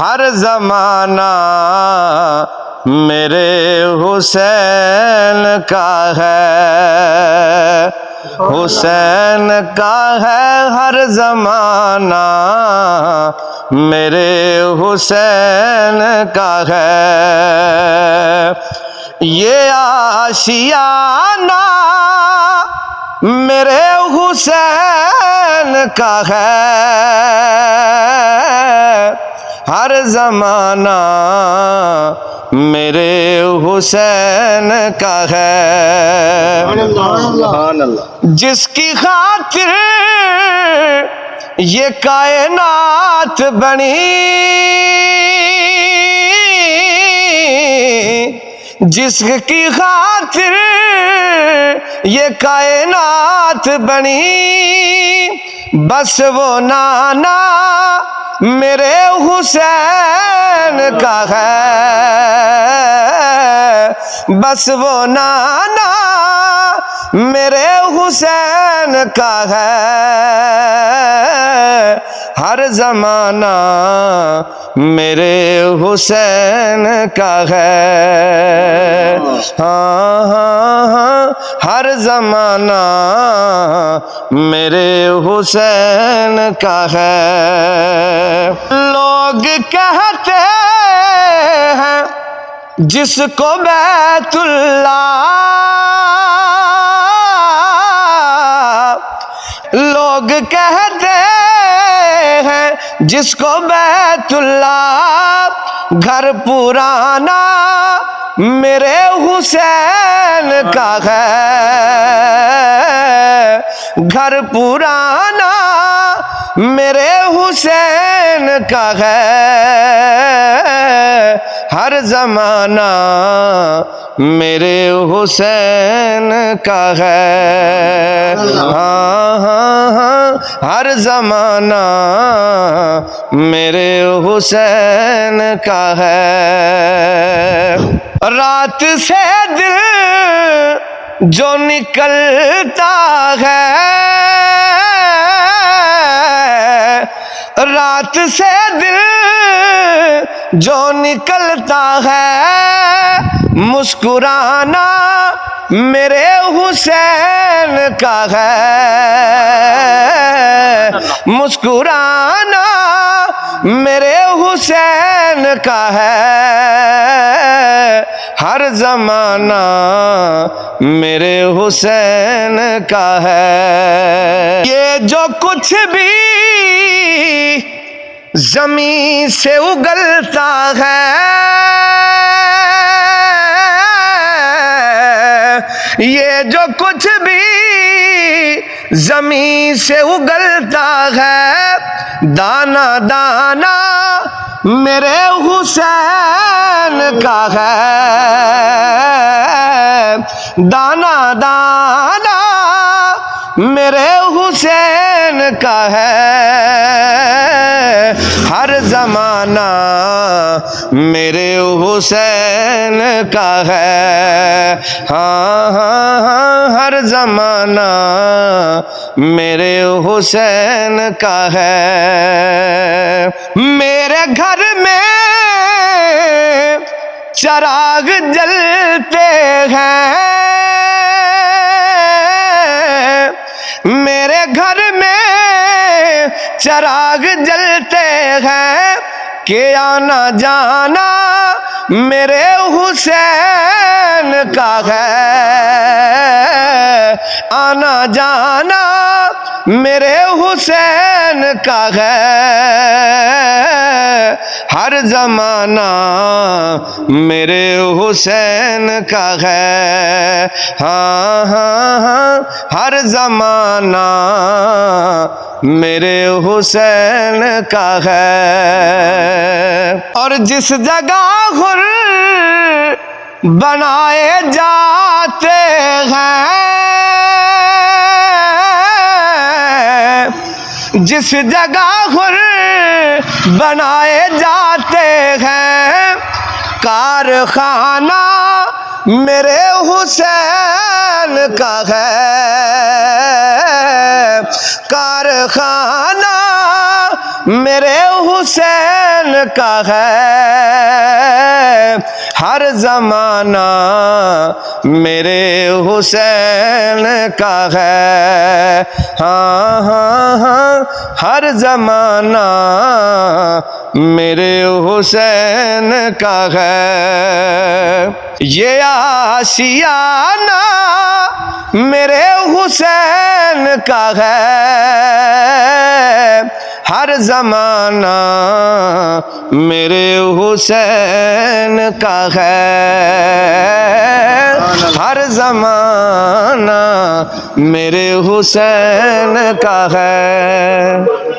हर ज़माना मेरे हुसैन का है, हुसैन का है हर ज़माना मेरे हुसैन का है। ये आशियाना मेरे हुसैन का है, हर ज़माना मेरे हुसैन का है। जिसकी खातिर ये कायनात बनी, जिसकी खातिर ये कायनात बनी, बस वो नाना मेरे हुसैन का है, बस वो नाना मेरे हुसैन का है। हर ज़माना मेरे हुसैन का है, हाँ हाँ हाँ, हर ज़माना मेरे हुसैन का है। लोग कहते हैं जिसको बैतुल्लाह, लोग कहते हैं जिसको बैतुल्लाह, घर पुराना मेरे हुसैन का है, घर पुराना मेरे हुसैन का है। हर ज़माना मेरे हुसैन का है, हाँ हाँ हाँ, हर ज़माना मेरे हुसैन का है। रात से दिल जो निकलता है, रात से दिल जो निकलता है, मुस्कुराना मेरे हुसैन का है, मुस्कुराना मेरे हुसैन का है। हर ज़माना मेरे हुसैन का है। ये जो कुछ भी ज़मीन से उगलता है, ये जो कुछ भी ज़मीन से उगलता है, दाना दाना मेरे हुसैन का है, दाना दाना मेरे हुसैन का है। हर ज़माना मेरे हुसैन का है, हाँ हाँ हाँ, हर ज़माना मेरे हुसैन का है। मेरे घर में चिराग जलते हैं, मेरे घर में चिराग जलते हैं, कि आना जाना मेरे हुसैन का है, आना जाना मेरे हुसैन का है। हर ज़माना मेरे हुसैन का है, हाँ हाँ हाँ, हर ज़माना मेरे हुसैन का है। और जिस जगह हुर बनाए जाते हैं, जिस जगह हुर बनाए जाते हैं, कारखाना मेरे हुसैन का है, कारखाना मेरे हुसैन का है, हर जमाना मेरे हुसैन का है। हाँ हाँ हाँ, हर जमाना मेरे हुसैन का है। ये आशियाना मेरे हुसैन का है, हर जमाना मेरे हुसैन का है, हर जमाना मेरे हुसैन का है।